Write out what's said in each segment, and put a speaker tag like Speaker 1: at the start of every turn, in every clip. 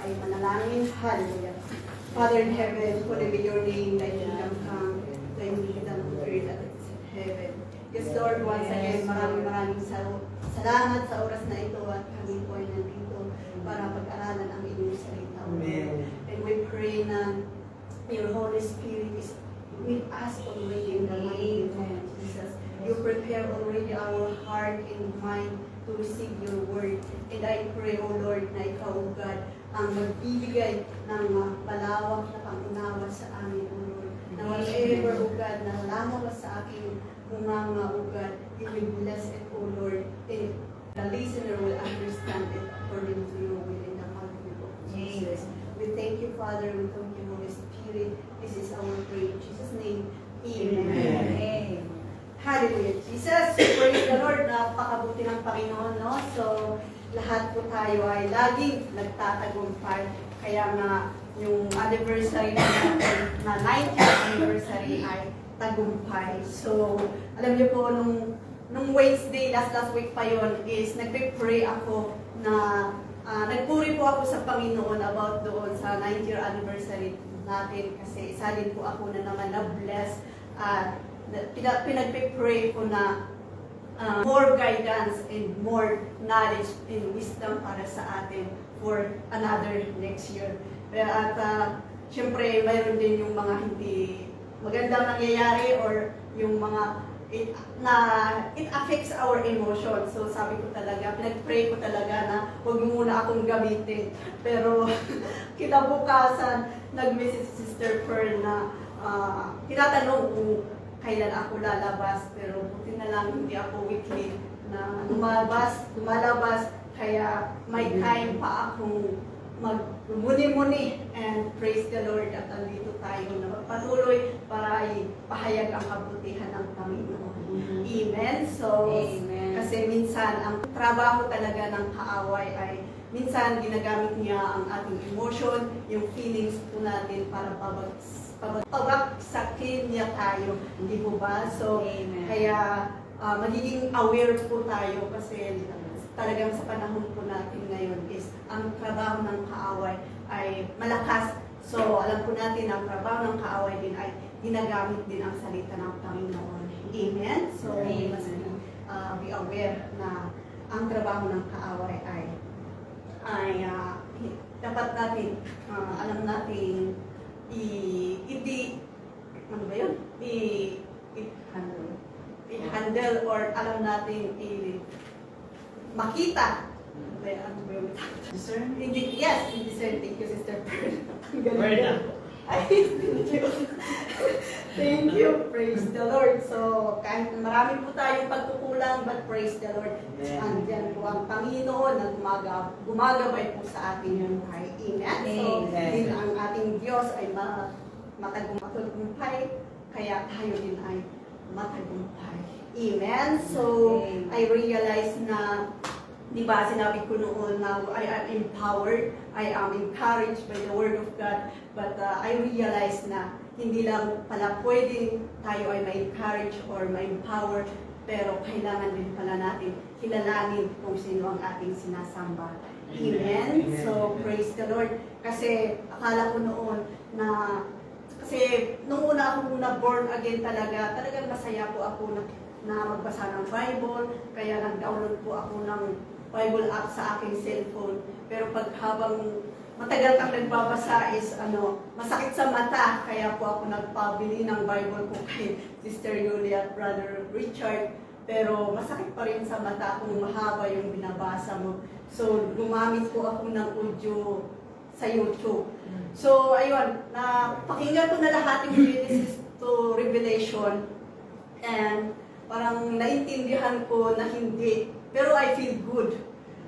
Speaker 1: ay manalangin. Hallelujah. Father in heaven, holy be your name, thy kingdom come, thy will be done on earth as it is in heaven. Yes, Lord, once again, maraming salamat sa oras na ito at kami po ay nandito para pag-aralan ang inyong salita.
Speaker 2: Amen.
Speaker 1: And we pray na your Holy Spirit is with us already in the mighty name of Jesus. You prepare already our heart and mind to receive your word. And I pray, O Lord, na ikaw, O God, ang magbibigay ng malawak na pangunawa sa amin, O Lord. Na whatever, O God, na lalawas sa aking bunganga, O God, you will bless it, O Lord. And the listener will understand it according to your will in the mighty name of Jesus. We thank you, Father. We thank you, Holy Spirit. This is our prayer. In Jesus' name, Amen.
Speaker 2: Amen.
Speaker 1: Hallelujah, Jesus. Praise the Lord. Napakabuti ng Panginoon, no? So, lahat po tayo ay laging nagtatagumpay. Kaya nga, yung anniversary natin, na 90th anniversary ay tagumpay. So, alam niyo po, nung Wednesday, last week pa yon is nagpe-pray ako na nagpuri po ako sa Panginoon about doon sa 90th anniversary natin kasi isa din po ako na naman na-bless at pinagpe-pray ko na more guidance and more knowledge and wisdom para sa atin for another next year. At syempre, mayroon din yung mga hindi magandang nangyayari or yung mga it affects our emotion. So sabi ko talaga, pinag-pray ko talaga na huwag muna akong gamitin. Pero kinabukasan, nag-message si Sister Pearl na tinatanong kung kailan ako lalabas. Pero buti na lang hindi ako weekly na lumalabas. Kaya may time pa akong magmuni-muni and praise the Lord at andito tayo na magpatuloy para ipahayag ang kabutihan ng Panginoon. Amen. So,
Speaker 2: Amen.
Speaker 1: kasi minsan ang trabaho talaga ng kaaway ay minsan ginagamit niya ang ating emotion, yung feelings po natin para pabagsakin niya tayo. Hindi po ba? So,
Speaker 2: Amen.
Speaker 1: kaya magiging aware po tayo kasi talagang sa panahon po natin ngayon is ang trabaho ng kaaway ay malakas. So, alam po natin ang trabaho ng kaaway din ay ginagamit din ang salita ng Panginoon. Amen? So, we must be aware na ang trabaho ng kaaway ay dapat natin, alam natin, ano ba yun? I-handle or alam natin makita. Ano ba yung
Speaker 2: Discern?
Speaker 1: Yes, discern. Thank you, Sister Pearl. Ang galing
Speaker 2: Word
Speaker 1: niya.
Speaker 2: na.
Speaker 1: Ay, thank you. Thank you. Praise the Lord. So, kahit marami po tayong pagkukulang, but praise the Lord. Andiyan po ang Panginoon na gumagabay po sa ating buhay. Amen. So, din ang ating Diyos ay matagumpay, kaya tayo din ay matagumpay. Amen. So, I realize na, di ba, sinabi ko noon na I am empowered, I am encouraged by the Word of God, but I realize na hindi lang pala pwedeng tayo ay ma-encourage or ma-empower, pero kailangan din pala natin kilalanin kung sino ang ating sinasamba. Amen? So, praise the Lord. Kasi akala ko noon na kasi nung una ako born again talagang masaya po ako na magbasa ng Bible, kaya nag-download po ako ng Bible app sa aking cellphone. Pero pag habang matagal kang nagbabasa is masakit sa mata, kaya po ako nagpabili ng Bible ko kay Sister Julia at Brother Richard. Pero masakit pa rin sa mata kung mahaba yung binabasa mo. So, gumamit po ako ng audio sa YouTube. So, ayun, pakinggan ko na lahat yung Genesis to Revelation. And parang naintindihan ko na hindi, pero I feel good.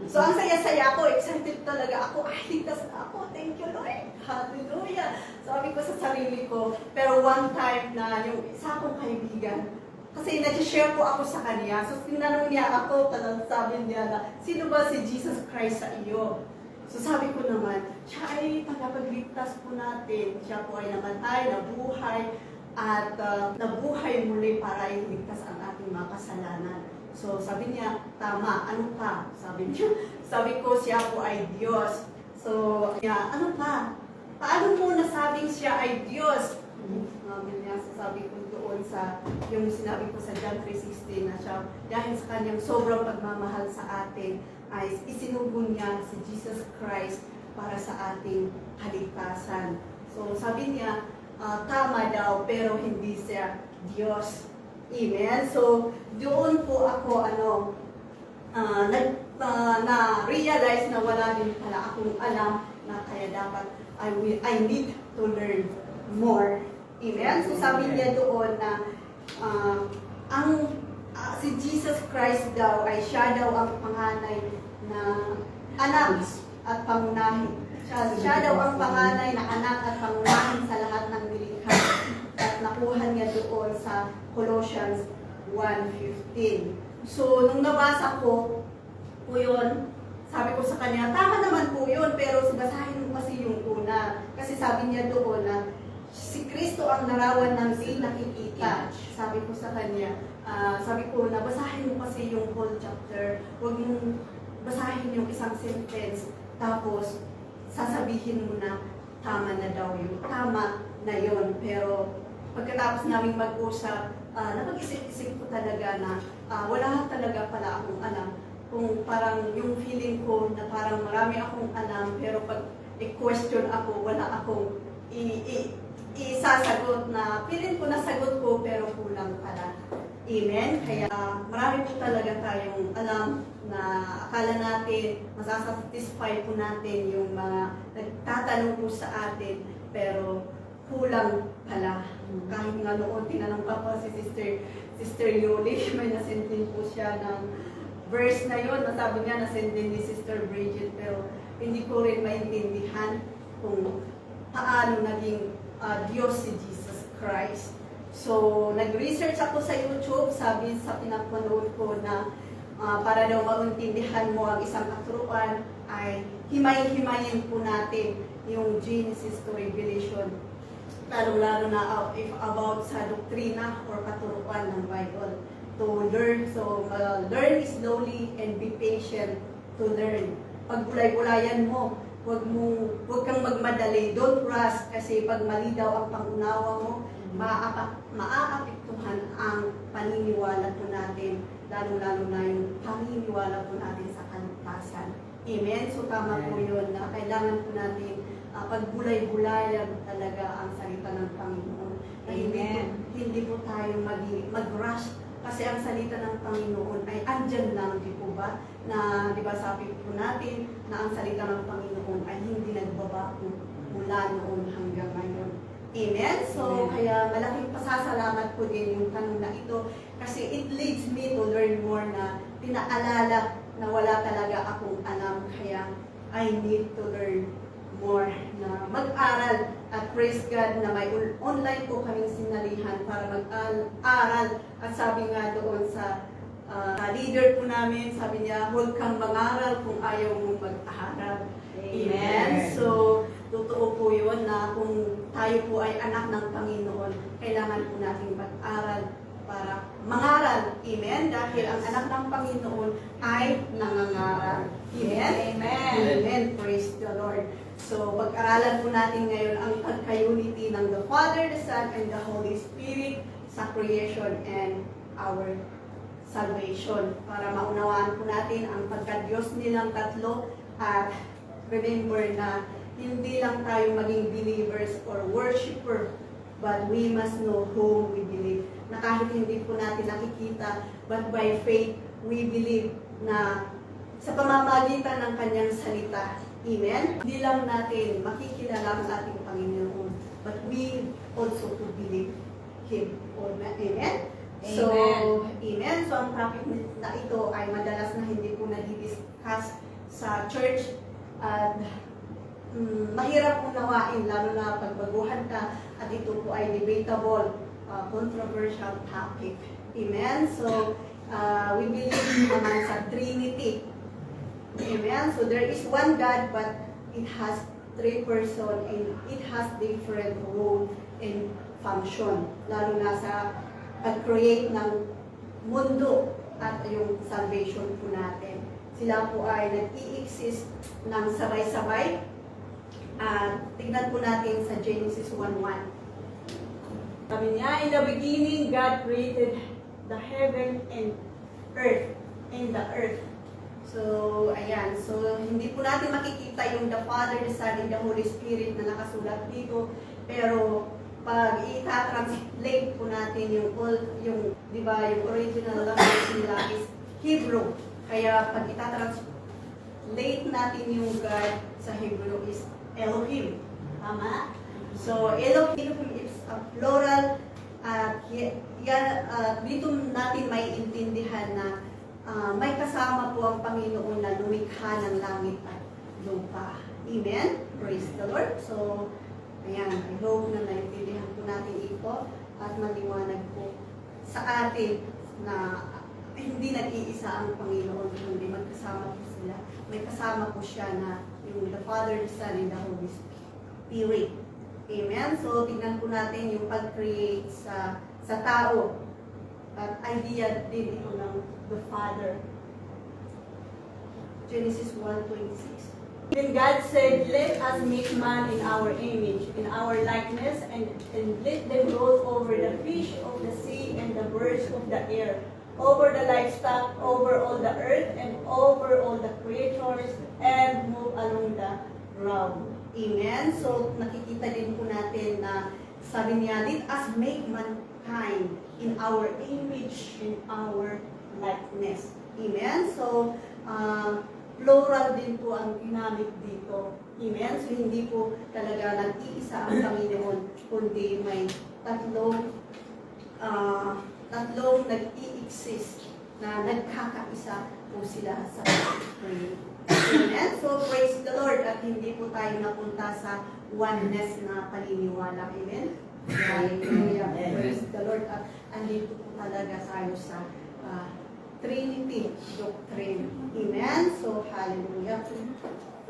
Speaker 1: So, ang saya-saya ako, excited talaga ako, ligtas na ako, thank you Lord, hallelujah. Sabi ko sa sarili ko, pero one time na yung isa kong kaibigan, kasi nag-share ko ako sa kanya, so tinanong niya ako, sabi niya na, sino ba si Jesus Christ sa iyo? So sabi ko naman, siya ay tagapagligtas po natin, siya po ay namatay, nabuhay, at nabuhay muli para iligtas ang ating mga kasalanan. So sabi niya, tama, ano ka? Sabi niya, sabi ko, siya po ay Diyos. So Ano pa? Paano mo nasabing siya ay Diyos? Sabi ko doon sa yung sinabi ko sa John 3:16 na siya dahil sa kanyang sobrang pagmamahal sa atin ay isinugo niya si Jesus Christ para sa ating kaligtasan. So sabi niya, tama daw pero hindi siya Diyos. Amen. So doon po ako na-realize na wala din pala akong alam na kaya dapat I need to learn more. Amen? So sabi niya doon na si Jesus Christ daw ay siya daw ang panganay na anak at pangunahin. Siya daw ang panganay na anak at pangunahin sa lahat ng nilikha. At nakuha niya doon sa Colossians 1:15. So, nung nabasa ko po yun, sabi ko sa kanya, tama naman po yun, pero basahin mo kasi yung una. Kasi sabi niya doon na si Kristo ang larawan ng di nakikita. Sabi ko sa kanya, sabi ko na basahin mo kasi yung whole chapter. Huwag mong basahin yung isang sentence. Tapos, sasabihin mo na tama na daw yun. Tama na yun. Pero pagkatapos naming mag-usap, napag-isip-isip ko talaga na wala talaga pala akong alam. Kung parang yung feeling ko na parang marami akong alam, pero pag i-question ako, wala akong isasagot na feeling ko nasagot ko pero kulang pala. Amen? Kaya marami po talaga tayong alam na akala natin, masasatisfy po natin yung mga nagtatanong po sa atin, pero kulang pala. Kahit nga noon, tinanong pa po si Sister Yoli, may nasend din po siya ng verse na yun, nasabi niya, nasend din ni Sister Bridget, pero hindi ko rin maintindihan kung paano naging Diyos si Jesus Christ. So, nag-research ako sa YouTube, sabi sa pinapanood ko na para daw maintindihan mo ang isang katuruan, ay himay-himayin po natin yung Genesis to Revelation. Lalo-lalo na if about sa doktrina or katuruan ng Bible. To learn, so learn slowly and be patient to learn. Pag bulay-bulayan mo, huwag kang magmadali, don't rush, kasi pag mali daw ang pangunawa mo, maaapektuhan ang paniniwala po natin, lalo-lalo na yung paniniwala po natin sa kaligtasan. Amen? So tama po yun na kailangan po natin pagbulay-bulayan talaga ang salita ng Panginoon. Na hindi po tayo mag-rush, kasi ang salita ng Panginoon ay andyan lang, di po ba? Na, di ba, sabi po natin na ang salita ng Panginoon ay hindi nagbabago mula noon hanggang ngayon. Amen? So, kaya malaking pasasalamat po din yung tanong na ito, kasi it leads me to learn more na pinaalala na wala talaga akong alam, kaya I need to learn more na mag-aral. At praise God na may online po kaming sinalihan para mag-aral. At sabi nga doon sa leader po namin, sabi niya, huwag kang mag-aral kung ayaw mong mag-aral. Amen? So, totoo po yun na kung tayo po ay anak ng Panginoon, kailangan po natin mag-aral para mangaral. Amen? Dahil ang anak ng Panginoon ay nangangaral. Amen?
Speaker 2: Amen.
Speaker 1: Amen. Praise the Lord. So, pag-aralan po natin ngayon ang pagka-unity ng the Father, the Son, and the Holy Spirit sa creation and our salvation. Para maunawaan po natin ang pagka-Diyos nilang tatlo at remember na hindi lang tayo maging believers or worshiper, but we must know whom we believe. Na kahit hindi po natin nakikita, but by faith, we believe na sa pamamagitan ng kanyang salita. Amen? Hindi lang natin makikilala ang ating Panginoon, but we also to believe Him. Amen? So, amen. So, ang topic na ito ay madalas na hindi po nadi-discuss sa church at mahirap unawain, lalo na pagbaguhan ka, at ito po ay debatable, controversial topic. Amen? So, we believe naman sa Trinity. Amen? So, there is one God, but it has three persons and it has different role and function. Lalo na sa pag-create ng mundo at yung salvation po natin. Sila po ay nag-i-exist ng sabay-sabay tignan po natin sa Genesis 1:1. Sabi niya, in the beginning, God created the heaven and earth. So, ayan. So, hindi po natin makikita yung the Father, the Son, and the Holy Spirit na nakasulat dito. Pero, pag i-translate po natin yung di ba, yung original language nila is Hebrew. Kaya, pag i-translate natin yung God sa Hebrew is Elohim. Tama? So, Elohim is a plural. At dito natin may intindihan na may kasama po ang Panginoon na lumikha ng langit at lupa. Amen? Praise the Lord. So, ayan, I hope na naintindihan po natin ito at maliwanag po sa atin na hindi nag-iisa ang Panginoon, kundi magkasama po sila. May kasama po siya na yung the Father, the Son, and the Holy Spirit. Amen? So, tignan po natin yung pag-create sa tao. At idea din ito ng the Father. Genesis 1:26. Then God said, let us make man in our image, in our likeness, and let them rule over the fish of the sea and the birds of the air, over the livestock, over all the earth, and over all the creatures, and move along the ground. Amen? So, nakikita din po natin na sabi niya, let us make mankind in our image, in our likeness. Amen? So, plural din po ang ginamit dito. Amen? So, hindi po talaga nag-iisa ang Panginoon, kundi may tatlong nag-i-exist na nagkakaisa po sila sa prayer. Amen? So, praise the Lord at hindi po tayo napunta sa oneness na paniniwala. Amen? Hallelujah. Praise the Lord. At andito po talaga tayo sa Trinity doctrine. Amen? So, hallelujah.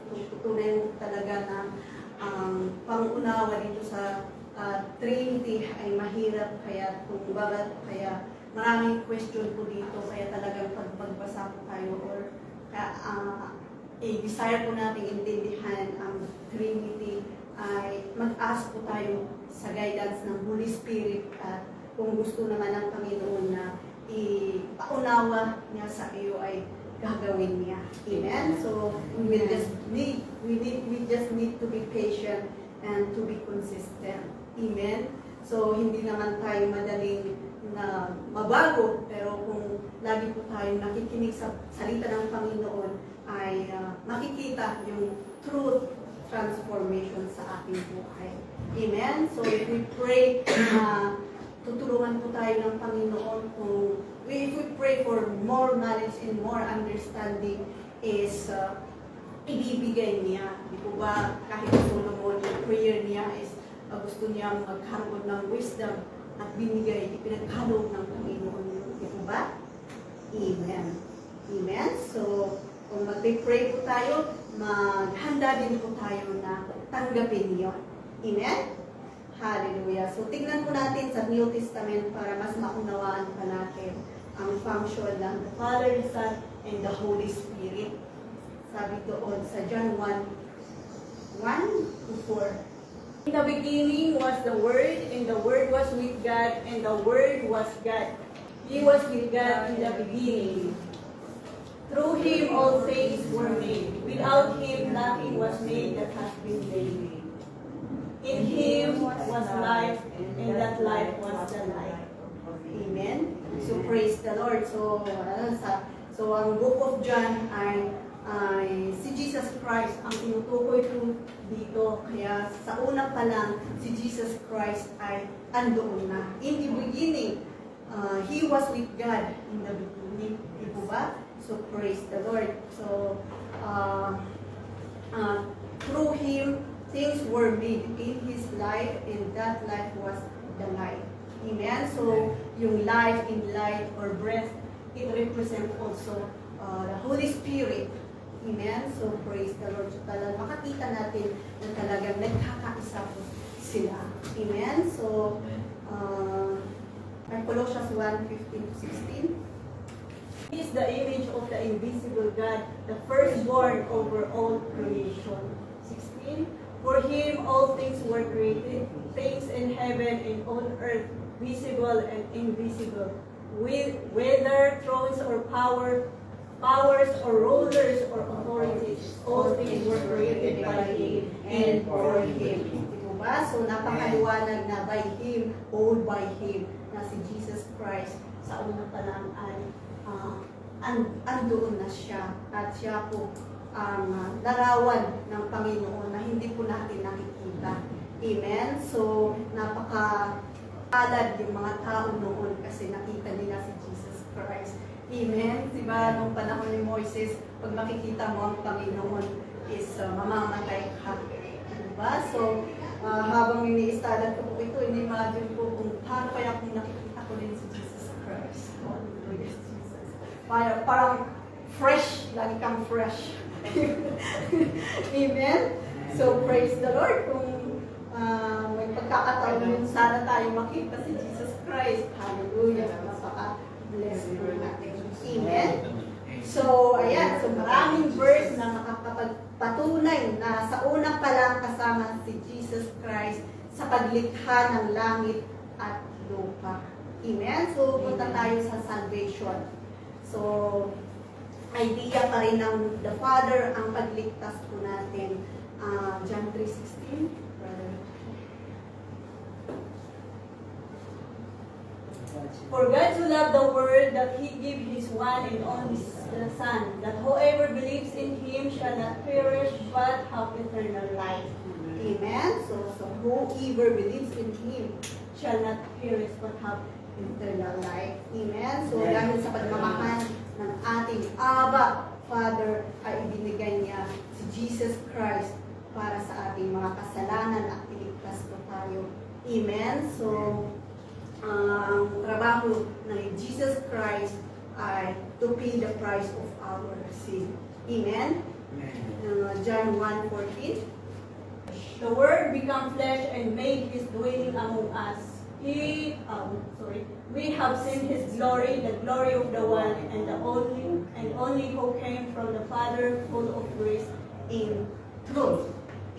Speaker 1: Tutunan talaga na ang pangunawa dito sa Trinity ay mahirap kaya maraming question po dito kaya talagang pagbasa po tayo or desire po nating intindihan ang Trinity ay mag-ask po tayo sa guidance ng Holy Spirit at kung gusto naman ng Panginoon na ipaunawa niya sa iyo ay gagawin niya. Amen? So, we just need to be patient and to be consistent. Amen? So, hindi naman tayo madaling na mabago, pero kung lagi po tayo nakikinig sa salita ng Panginoon, ay makikita yung truth transformation sa ating buhay. Amen? So, if we pray, tutulungan po tayo ng Panginoon kung if we pray for more knowledge and more understanding is ibibigay niya. Di po ba kahit Solomon, yung prayer niya is gusto niya magkaroon ng wisdom at binigay, ipinagkaloob ng Panginoon. Di po ba? Amen. Amen? So, kung mag-pray po tayo, maghanda din po tayo na tanggapin yun. Amen? Hallelujah. So, tignan po natin sa New Testament para mas maunawaan pa natin ang function ng the Father, the Son, and the Holy Spirit. Sabi doon sa John 1:1-4. In the beginning was the Word, and the Word was with God, and the Word was God. He was with God in the beginning. Through Him all things were made. Without Him nothing was made that has been made. In Him was life, and that life was the light. Amen? So praise the Lord. So ang book of John ay si Jesus Christ ang tinutukoy ko dito. Kaya sa una pa lang, si Jesus Christ ay andoon na. In the beginning, He was with God in the beginning. Di po ba? So praise the Lord. So through Him, things were made in His life, and that life was the light. Amen? So, yung life in light or breath, it represents also the Holy Spirit. Amen? So, praise the Lord. So, talagang makakita natin na talagang nagkakaisa po sila. Amen? So, Colossians 1:15-16. He is the image of the invisible God, the firstborn over all creation. 16. For him all things were created, things in heaven and on earth, visible and invisible, whether thrones or powers or rulers or authorities, all things were created by him and for him. Diba? So napakaliwanag na by him, all by him, na si Jesus Christ sa una pa lang ay andoon na siya at siya po ang larawan ng Panginoon na hindi po natin nakikita. Amen? So, napaka-alad yung mga tao noon kasi nakita nila si Jesus Christ. Amen? Diba, nung panahon ni Moises, pag makikita mo ang Panginoon is mamamatay ka. Diba? So, habang ini-study ko po ito, in-imagine ko kung paano kaya kung nakikita ko din si Jesus Christ. Hallelujah, Jesus. Parang fresh, lagi kang fresh. Amen? So, praise the Lord. Kung may pagkakataon yun, sana tayo makita si Jesus Christ. Hallelujah. Napaka-bless po natin. Amen? So, ayan. So, maraming verse na makakapagpatunay na sa una pa lang kasama si Jesus Christ sa paglikha ng langit at lupa. Amen? So, punta tayo sa salvation. So, idea pa rin ng the Father ang pagligtas po natin. John 3:16. For God so loved the world that He gave His one and only Son, that whoever believes in Him shall not perish but have eternal life. Amen? So whoever believes in Him shall not perish but have eternal life. Amen? So dahil sa pagmamahal ng ating Abba Father ay ibinigay niya si Jesus Christ para sa ating mga kasalanan at iligtas po tayo. Amen? So ang trabaho ng Jesus Christ ay to pay the price of our sin. Amen? John 1:14. The Word became flesh and made His dwelling among us. We have seen His glory, the glory of the one and only who came from the Father, full of grace and truth.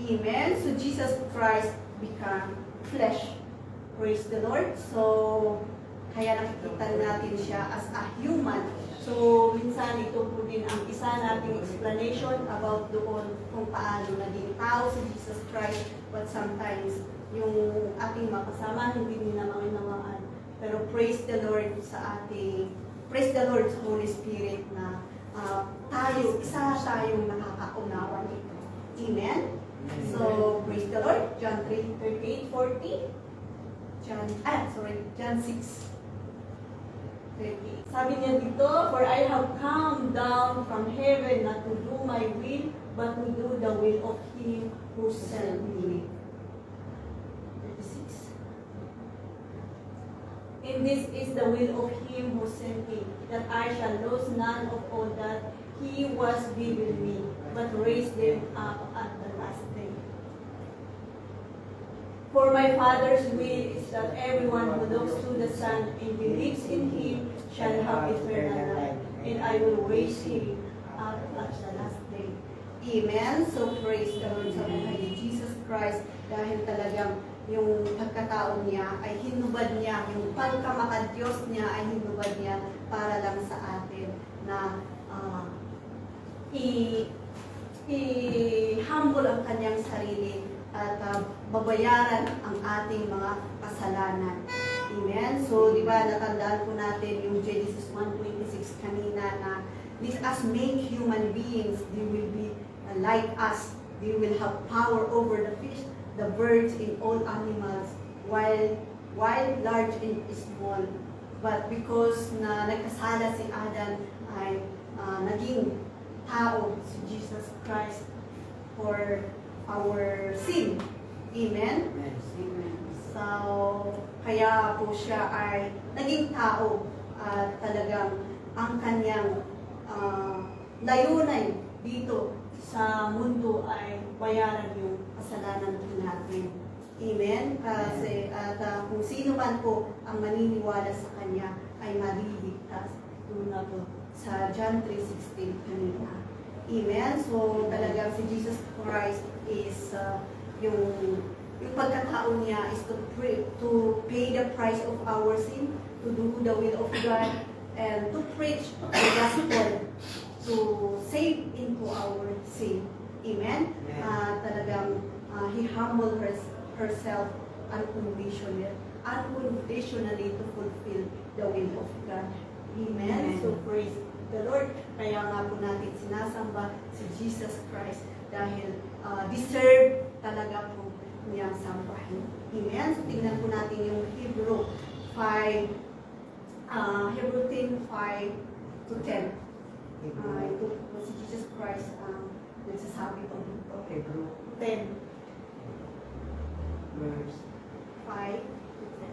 Speaker 1: Amen? So Jesus Christ became flesh. Praise the Lord. So, kaya nakikita natin siya as a human. So, minsan ito po din ang isa nating explanation about doon kung paano naging tao si Jesus Christ. But sometimes, yung ating mga kasama, hindi nila makinawaan. Pero praise the Lord sa sa Holy Spirit na isa tayong nakakaunawa nito. Amen? So, praise the Lord. John 3:38, 40. John 6. Sabi niya dito, for I have come down from heaven not to do my will, but to do the will of Him who sent me. 36. And this is the will of Him who sent me, that I shall lose none of all that He was given me, but raise them up at the last day. For my Father's will is that everyone who looks to the Son and believes in Him shall have eternal life, and I will raise him up at the last day. Amen? So praise the Lord sa buhay ni Jesus Christ dahil talagang yung pagkatao niya ay hinubad niya, yung pagkamakadiyos niya ay hinubad niya para lang sa atin na i-humble ang kanyang sarili at babayaran ang ating mga kasalanan. Amen? So, di ba, natandaan po natin yung Genesis 1:26 kanina na let us make human beings, they will be like us. They will have power over the fish, the birds, and all animals, while large and small. But because na nagkasala si Adam ay naging tao si Jesus Christ for our sin. Amen?
Speaker 2: Amen.
Speaker 1: So, kaya po siya ay naging tao at talagang ang kanyang layunan dito sa mundo ay bayaran yung kasalanan po natin. Amen? Kasi kung sino man po ang maniniwala sa kanya ay maliligtas. Doon na po sa John 3:16 kanina. Amen? So talagang si Jesus Christ is yung pagkatao niya is to pay the price of our sin, to do the will of God, and to preach the gospel, to save into our sin. Amen? Talagang he humbled herself unconditionally to fulfill the will of God. Amen? So praise the Lord. Kaya nga po natin sinasamba si Jesus Christ dahil deserve talaga po niyang sambahin. Amen? So tingnan po natin yung Hebrew 10:5 to 10. Ito po si Jesus Christ ang nagsasabi po dito.
Speaker 2: Hebrew
Speaker 1: 10,
Speaker 2: verse
Speaker 1: 5 to 10.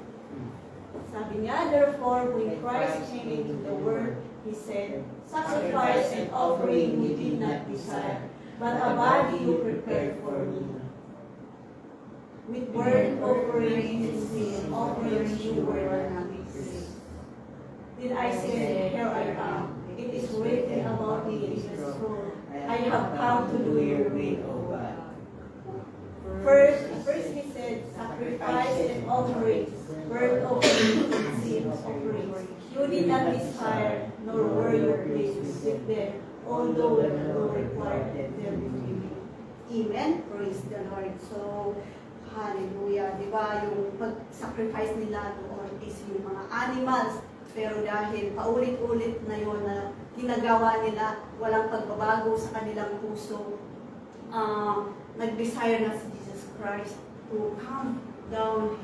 Speaker 1: Sabi niya, therefore, when Christ came into the world, He said, sacrifice and offering you did not desire, but a body you prepared for me. With burnt offerings and sin offerings you were not pleased. Then I said, here I am. It is written about me in the scroll. I have come to do your will, O God. First he said, sacrifice and offerings, burnt offerings and sin offerings. You did not desire, nor were you pleased with them, although the law required them to be. Amen? Praise the Lord. So, hallelujah. Di ba, yung pag-sacrifice nila doon is yung mga animals. Pero dahil paulit-ulit na yun na ginagawa nila, walang pagbabago sa kanilang puso, nag-desire na si Jesus Christ to come down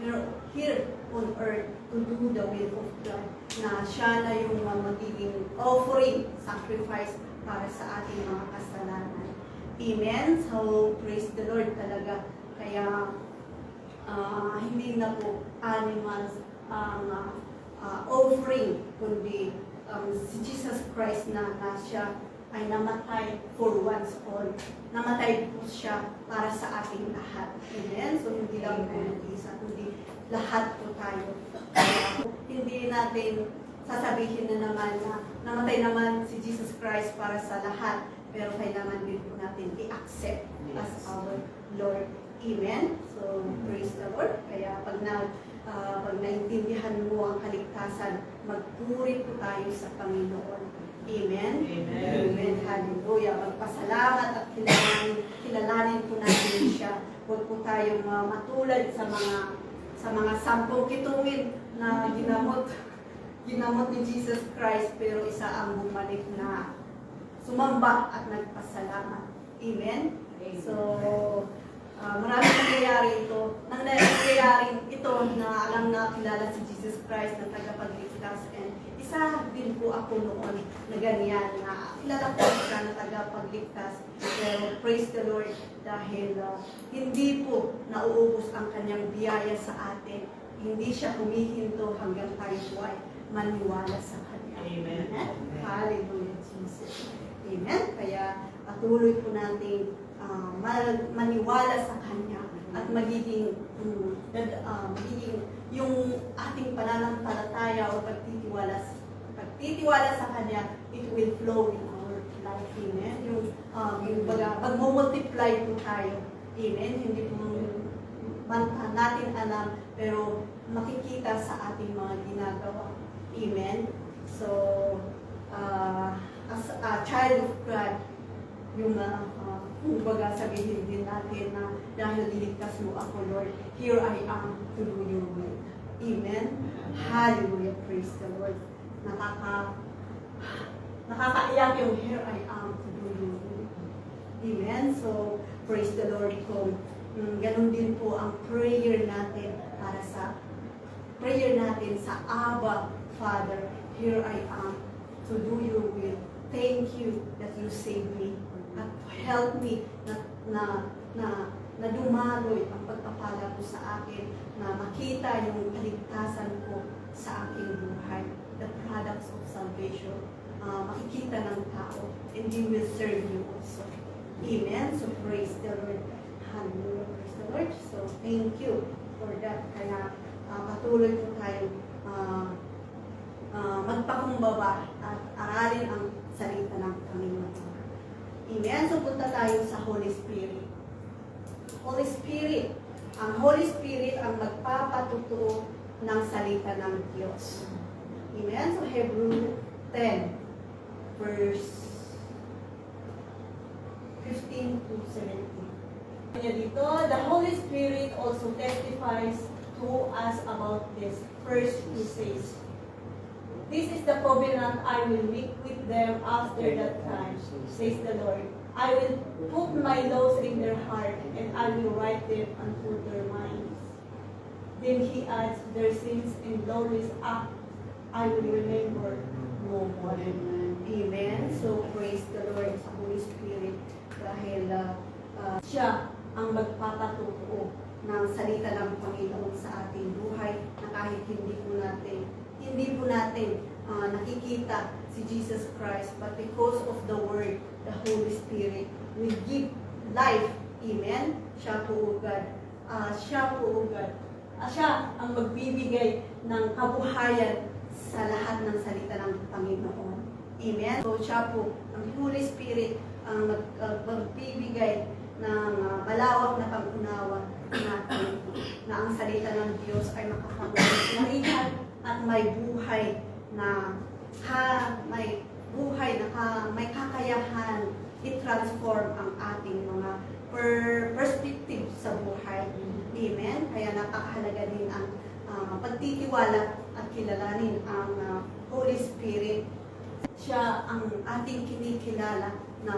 Speaker 1: here on earth to do the will of God. Na siya na yung magiging offering, sacrifice para sa ating mga kasalanan. Amen? So, praise the Lord talaga. Kaya, hindi na po animals ang offering, kundi si Jesus Christ na siya ay namatay for once all. Namatay po siya para sa ating lahat. Amen? So, hindi lang po isa, kundi lahat po tayo. Hindi natin sasabihin na naman na namatay naman si Jesus Christ para sa lahat, pero kailangan din po natin i-accept as our Lord. Amen? So, praise the Lord. Kaya pag naintindihan mo ang kaligtasan, magpuri po tayo sa Panginoon. Amen?
Speaker 2: Amen.
Speaker 1: Amen. Hallelujah. Magpasalamat at kilalanin po natin siya. Huwag po tayong matulad sa mga 10 kituwin na ginamot ni Jesus Christ, pero isa ang bumalik na sumamba at nagpasalamat. Amen? So, maraming nangyayari ito na alam na kilala si Jesus Christ na tagapagligtas, and isa din po ako noon na ganyan na kilala ko siya na tagapagligtas, pero praise the Lord dahil hindi po nauubos ang kanyang biyaya sa atin. Hindi siya humihinto hanggang tayo po ay maniwala sa kanya.
Speaker 2: Amen.
Speaker 1: Hallelujah, Jesus. Amen. Kaya patuloy po natin maniwala sa Kanya at magiging yung ating pananampalataya o pagtitiwala sa Kanya, it will flow in our life. Amen. Yung pag-multiply po tayo. Amen. Hindi po natin alam, pero makikita sa ating mga ginagawa. Amen. So, as a child of God, yung kumbaga sabihin din natin na dahil niligtas mo ako, Lord, here I am to do your will. Amen? Hallelujah. Praise the Lord. Nakakaiyak yung here I am to do your will. Amen? So, praise the Lord. Kung ganun din po ang prayer natin sa Abba, Father, here I am to do your will. Thank you that you saved me. At help me na dumaloy ang pagpapala ko sa akin, na makita yung kaligtasan ko sa aking buhay. The products of salvation, makikita ng tao, and we will serve you also. Amen? So praise the Lord. Hallelujah. Praise the Lord. So thank you for that. Kaya patuloy po tayo magpakumbaba at aralin ang salita ng Panginoon. Amen. So punta tayo sa Holy Spirit. Holy Spirit. Ang Holy Spirit ang magpapatuturo ng salita ng Diyos. Amen? So, Hebrew 10, verse 15 to 17. Kanya dito, the Holy Spirit also testifies to us about this. First, he says, "This is the covenant I will make with them after that time, says the Lord. I will put my laws in their heart, and I will write them onto their minds." Then he adds, "Their sins and glorious act I will remember no more." Amen. So, praise the Lord sa Holy Spirit dahil siya ang magpapatotoo ng salita ng Panginoon sa ating buhay na kahit hindi po natin nakikita si Jesus Christ, but because of the Word, the Holy Spirit will give life. Amen? Siya po God. Siya ang magbibigay ng kabuhayan sa lahat ng salita ng Panginoon. Amen? So siya po, ang Holy Spirit, ang magbibigay ng malawak na pag-unawa natin na ang salita ng Diyos ay makapangyarihan at may buhay na may kakayahan i-transform ang ating mga perspective sa buhay. Amen? Kaya napakahalaga din ang pagtitiwala at kilalanin ang Holy Spirit. Siya ang ating kinikilala na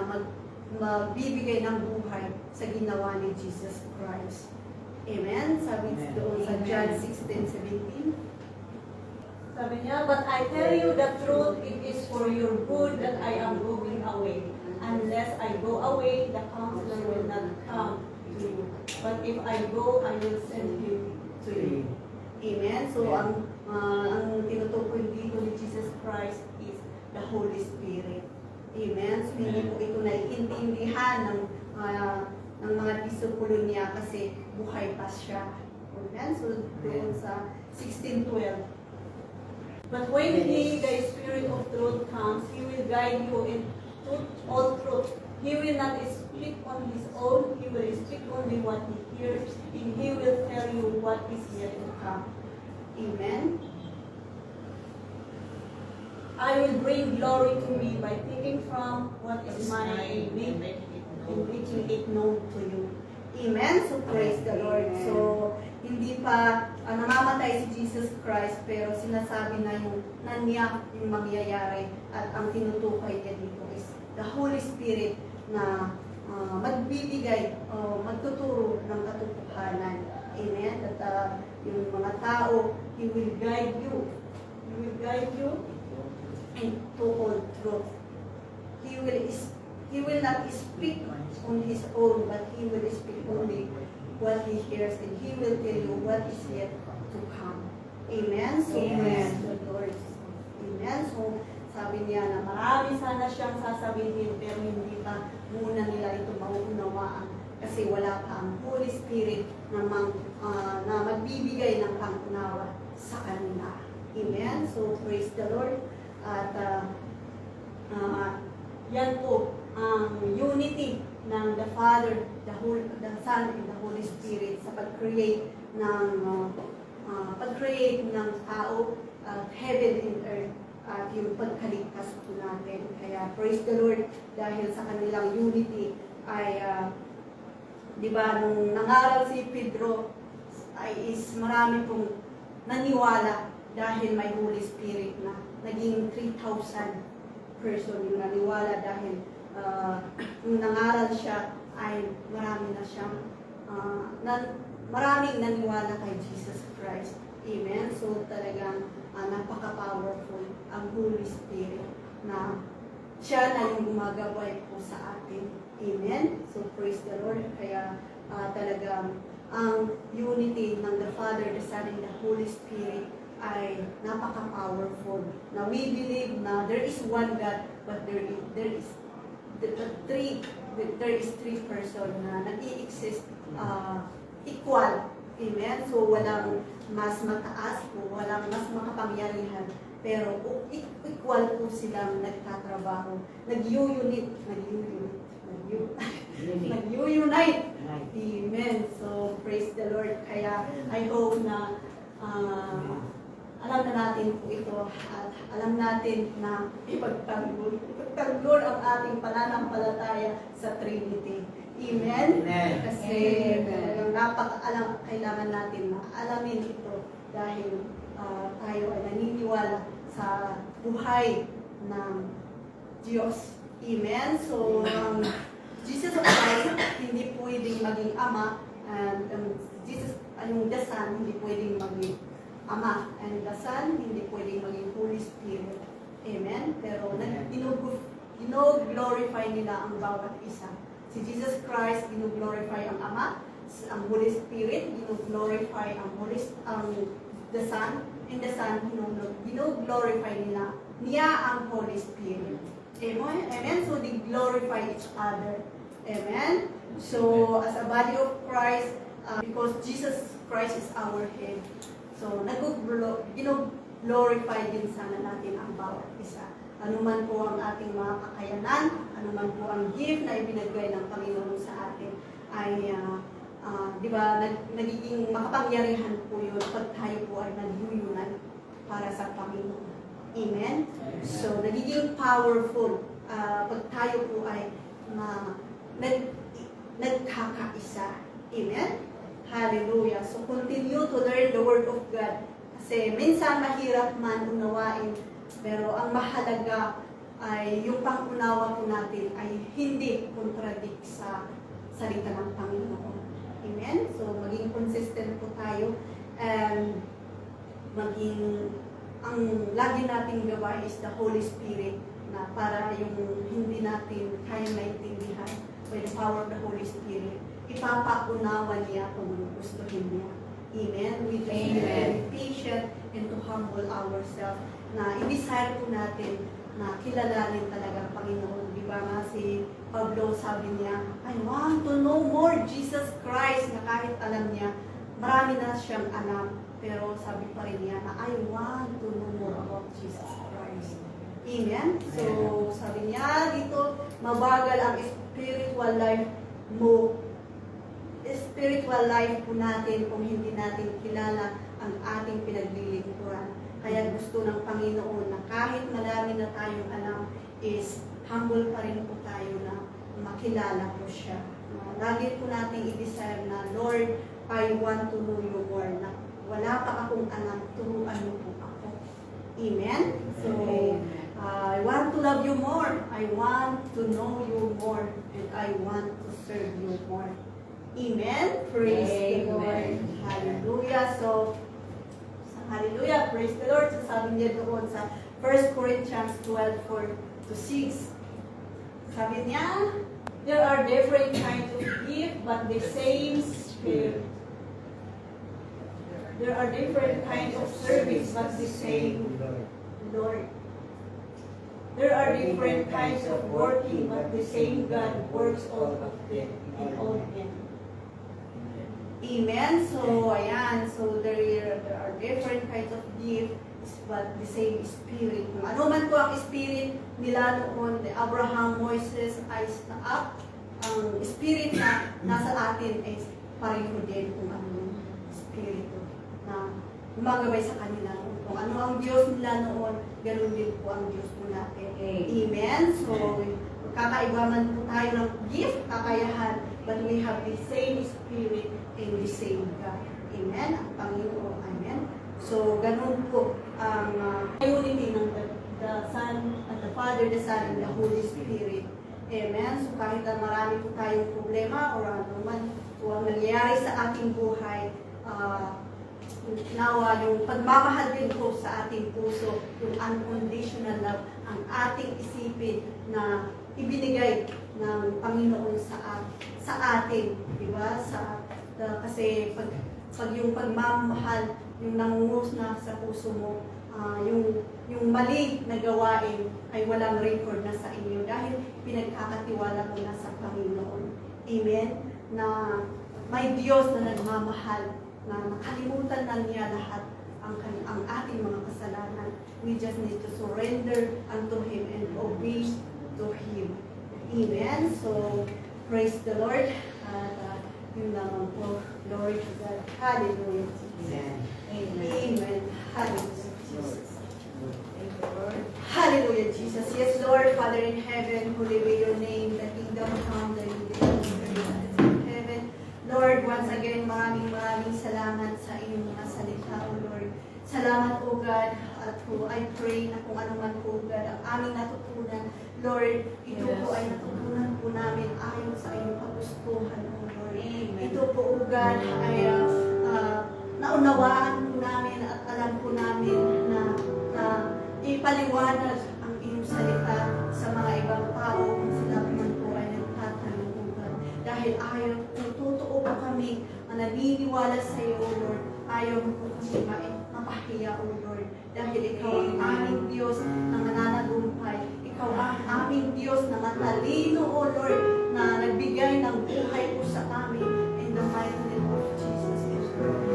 Speaker 1: magbibigay ng buhay sa ginawa ni Jesus Christ. Amen? Sabi doon sa John 16:17. Sabi niya, "But I tell you the truth, it is for your good that I am going away. Unless I go away, the Counselor will not come to you. But if I go, I will send him to you." Amen? So, ang tinutukoy dito ni Jesus Christ is the Holy Spirit. Amen? So, hindi po ito naiintindihan ng mga disipulo niya kasi buhay pa siya. Amen? So, doon sa 16:12. "But when He, the Spirit of truth, comes, He will guide you in all truth. He will not speak on His own. He will speak only what He hears, and He will tell you what is yet to come." Amen? "I will bring glory to me by taking from what is mine and making it known to you." Amen? So, praise the Lord. So, hindi pa namamatay si Jesus Christ, pero sinasabi na yung naniyak yung mangyayari at ang tinutukoy niya dito is the Holy Spirit na magbibigay o magtuturo ng katotohanan. Amen? At yung mga tao, He will guide you. He will guide you into all truth. He will not speak on His own, but He will speak only what He hears, and He will tell you what is yet to come. Amen? So, praise the Lord. Amen? So, sabi niya na marami sana siyang sasabihin, pero hindi pa muna nila ito mauunawaan kasi wala pa ang Holy Spirit na magbibigay ng pangunawa sa kanila. Amen? So, praise the Lord. At yan po ang unity ng the Father, the Son, and the Holy Spirit sa pag-create ng tao, heaven and earth, at yung pagkaligtas po natin. Kaya praise the Lord dahil sa kanilang unity ay di ba nung nangaral si Pedro is marami pong naniwala dahil may Holy Spirit na naging 3,000 person yung naniwala dahil nung nangaral siya ay marami na siyang maraming naniwala kay Jesus Christ. Amen? So talagang napaka-powerful ang Holy Spirit na siya na yung gumagabay po sa atin. Amen? So praise the Lord. Kaya talagang ang unity ng the Father, the Son, and the Holy Spirit ay napaka-powerful. Na we believe na there is one God, but there is three person na nag-i-exist equal. Amen? So walang mas mataas po, walang mas makapangyarihan, pero equal po silang nagtatrabaho. Nag-unite Amen. So, praise the Lord. Kaya, I hope na alam na natin po ito at alam natin na ipagtanggol ang ating pananampalataya sa Trinity. Amen?
Speaker 2: Amen.
Speaker 1: Kasi kailangan natin na alamin ito dahil tayo ay naniniwala sa buhay ng Diyos. Amen? So, Jesus Christ hindi pwedeng maging Ama and the Son hindi pwedeng maging Ama and the Son hindi pwedeng maging Holy Spirit. Amen? Pero gino-glorify nila ang bawat isa. Si Jesus Christ, gino-glorify ang Ama, ang Holy Spirit, gino-glorify the Son, and the Son, gino-glorify niya ang Holy Spirit. Amen? So, they glorify each other. Amen? So, as a body of Christ, because Jesus Christ is our head, so, gino-glorify din sana natin ang bawat isa. Ano man po ang ating mga kakayanan, ano man po ang gift na ibinigay ng Panginoon sa atin, ay, di ba, nagiging makapangyarihan po yun pag tayo po ay nagyuyunan para sa Panginoon. Amen? So, nagiging powerful pag tayo po ay nagkakaisa. Amen? Hallelujah. So, continue to learn the Word of God. Kasi minsan mahirap man unawain, pero ang mahalaga ay yung pang-unawa po natin ay hindi contradict sa salita ng Panginoon. Amen? So, maging consistent po tayo and ang lagi nating gawa is the Holy Spirit na para yung hindi natin kaya maintindihan by the power of the Holy Spirit, ipapaunawa niya kung gustuhin niya. Amen? We just need to be patient and to humble ourselves na i-desire po natin na kilalanin talaga ang Panginoon. Di ba nga si Pablo sabi niya, I want to know more Jesus Christ, na kahit alam niya, marami na siyang alam, pero sabi pa rin niya na I want to know more about Jesus Christ. Amen? So, sabi niya dito, mabagal ang spiritual life mo. Spiritual life po natin kung hindi natin kilala ang ating pinaglilingkuran. Kaya gusto ng Panginoon na kahit marami na tayong alam is humble pa rin po tayo na makilala po siya. Lagi po natin i-desire na, Lord, I want to know you more. Na wala pa akong alam, turuan mo po ako. Amen? So, I want to love you more. I want to know you more. And I want to serve you more. Amen? Praise the Lord. Hallelujah. So, hallelujah. Praise the Lord. So, sabi niya doon sa 1 Corinthians 12:4-6. Sabi niya, there are different kinds of gift, but the same Spirit. There are different kinds of service, but the same Lord. There are different kinds of working, but the same God works all of them in all men. Amen? So, ayan. So, there are different kinds of gifts, but the same Spirit. Ano man po ang Spirit nila noon, Abraham, Moises, Isaac, ang Spirit na nasa atin ay pareho din kung anong Spirito na gumagabay sa kanila. Kung ano ang Diyos nila noon, ganun din po ang Diyos po natin. Amen? So, kakaiba man po tayo ng gift, kakayahan, but we have the same Spirit and the same God. Amen? Ang Panginoon. Amen? So, ganun po ang unity ng the Son, and the Father, the Son, and the Holy Spirit. Amen? So, kahit na marami po tayong problema or ano man po ang nangyayari sa ating buhay, nawa yung pagmamahal din po sa ating puso, yung unconditional love, ang ating isipin na ibinigay ng Panginoon sa atin, di ba? Kasi pag yung pagmamahal, yung nangungus na sa puso mo, yung mali na gawain ay walang record na sa inyo dahil pinagkakatiwala mo na sa Panginoon. Amen? Na may Diyos na nagmamahal, na nakalimutan na niya lahat ang ating mga kasalanan. We just need to surrender unto Him and obey to Him. Amen? So, praise the Lord. Yun lamang po. Glory to God. Hallelujah.
Speaker 2: Amen.
Speaker 1: Amen. Hallelujah, Jesus.
Speaker 2: Thank you, Lord.
Speaker 1: Hallelujah, Jesus. Yes, Lord, Father in heaven, holy be your name, the kingdom come, the will be done in heaven. Lord, once again, maraming salamat sa iyong mga salita, O Lord. Salamat, O God, at I pray na kung ano man, O God, ang aming natutunan, Lord, ito po ay natutunan po namin ayon sa iyong kagustuhan, O Lord.
Speaker 2: Amen.
Speaker 1: Ito po, O God, ay naunawaan po namin at alam po namin na ipaliwanag ang iyong salita sa mga ibang tao kung sila man po ay nagtatanong, O God. Dahil ayaw, kung totoo po kami na naniniwala sa iyo, O Lord, ayaw mo po kami mapahiya, O Lord. Dahil ikaw ang aming Diyos na mananagumpay. Ikaw ang aming Diyos na matalino, O Lord, na nagbigay ng buhay po sa amin in the mighty name of Jesus.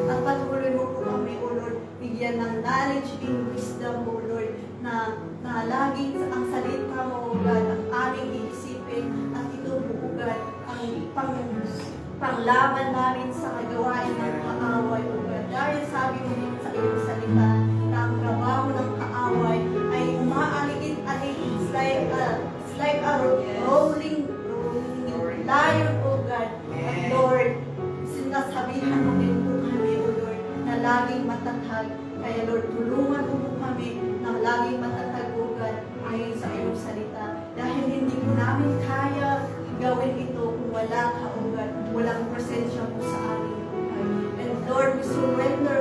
Speaker 1: At patuloy mo po kami, O Lord, bigyan ng knowledge and wisdom, O Lord, na laging ang salita mo, O God, ang aming iisipin at ito po, O God, ang panglaban namin sa kagawain ng kaaway, O God. Dahil sabi mo din sa iyong salita na ang trabaho ng kaaway ay umaaligid-alig. It's like a rolling lion, O God. At Lord, sinasabihan mo din po kami, O Lord, na laging matatag. Kaya Lord, tulungan mo po kami na laging matatag, O God, ayon sa iyong salita. Dahil hindi po namin kaya gawin ito kung wala ka, O God, walang presensya mo sa aming buhay. And Lord, we surrender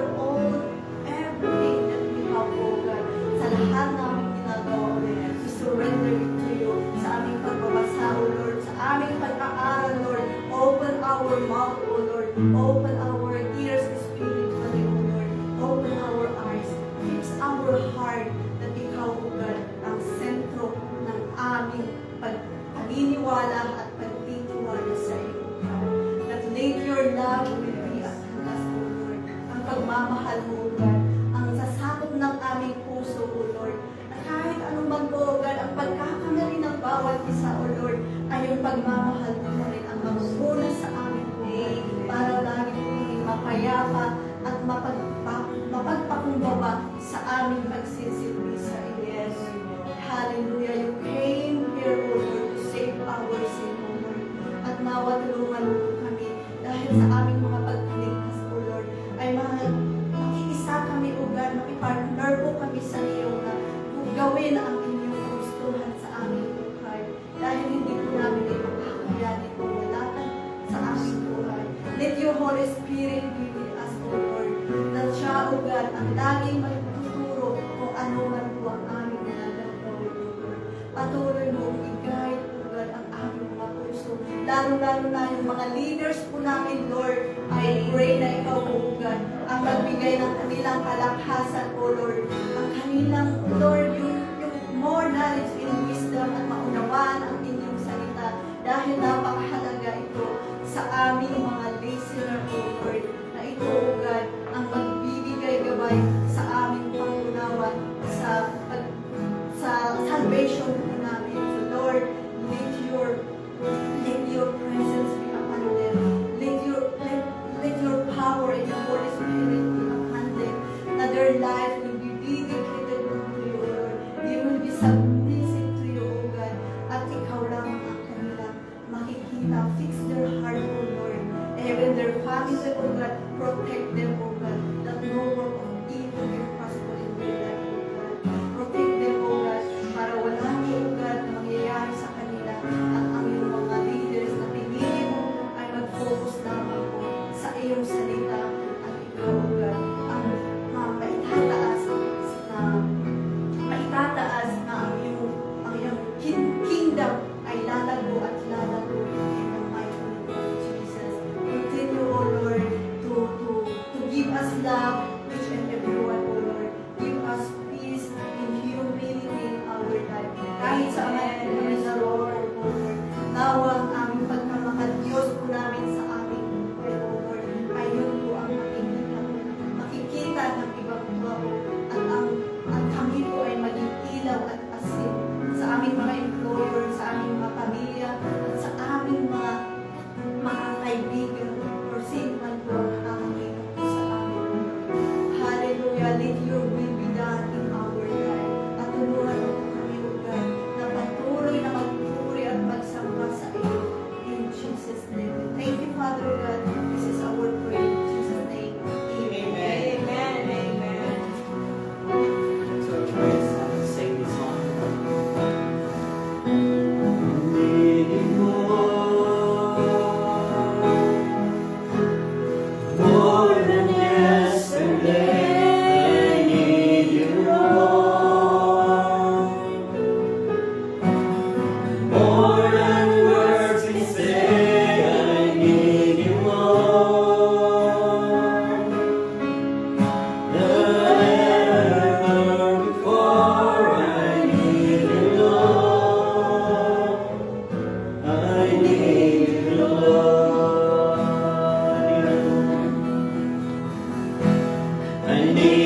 Speaker 1: everything that we have, O God, sa lahat namin ginagawa, O Lord. We surrender it to you sa aming pagbabasa, O Lord, sa aming pag-aaral, Lord. Open our mouth, O Lord. Open our ears spiritually, O Lord. Open our eyes. Fix our heart that ikaw, O God, ang sentro ng aming paginiwala at pagtitiwala sa iyo, O God. That let your love will be at us, O Lord. Ang pagmamahal mo, O God, ang sasakop ng aming puso, O Lord. At kahit anong man po, O God, ang pagkakamali ng bawat isa, O Lord, ay yung pagmamahal mo pa rin ang mamumuna sa aming buhay para lagi po mapayapa at mapagpakumbaba sa aming pagsisilbi sa iyo. Yes. Hallelujah. You came here, O Lord, to save our sin, O Lord. At nawa tulungan mo po kami dahil sa aming mga pagkaligtas, O Lord, ay makiisa kami, O God, makipartner po kami sa iyo na gawin ang inyong kagustuhan sa aming buhay. Dahil hindi po namin ito kakayanin kung wala ka sa aming buhay. Let your Holy Spirit be with us, O Lord. That siya, O God, ang laging magtuturo kung ano man po ang aming nagagawin, O Lord. Patuloy mo i-guide, O God, ang aming mga puso. Lalo-lalo na yung mga leaders po namin, Lord. I pray na ikaw, O God, ang magbigay ng kanilang kalakasan, O Lord. Ang kanilang, Lord, yung more knowledge and wisdom at maunawaan ang inyong salita. Dahil napakahalaga ito sa aming mga listener, O Lord, na ito, O God, ang magbibigay gabay sa aming pangunawa sa salvation po namin. So Lord, let your presence be upon them. Let your power and the Holy Spirit be upon them. That their life will be dedicated to you, O Lord. They will be submissive to you, O God. At ikaw lang ang kanilang makikita. Fix their heart, O Lord. Even their family, O God, protect them, O God. That no work of evil can prosper in their life, O God. Protect them, O God, para wala, O God, na mangyayari sa kanila. At ang iyong mga leaders na pinili mo ay mag-focus lamang po sa iyong salita. At ikaw, O God, ang maitataas na ang iyong kingdom ay lalago at lalago in the mighty name of Jesus. Continue, O Lord, to give us love, each and everyone, O Lord. Give us peace and humility in our life. Kahit sa mga kami na Lord, O Lord, nawa ang aming pagkamahal, Diyos po namin sa aming buhay, O Lord. Ayun po ang
Speaker 3: I need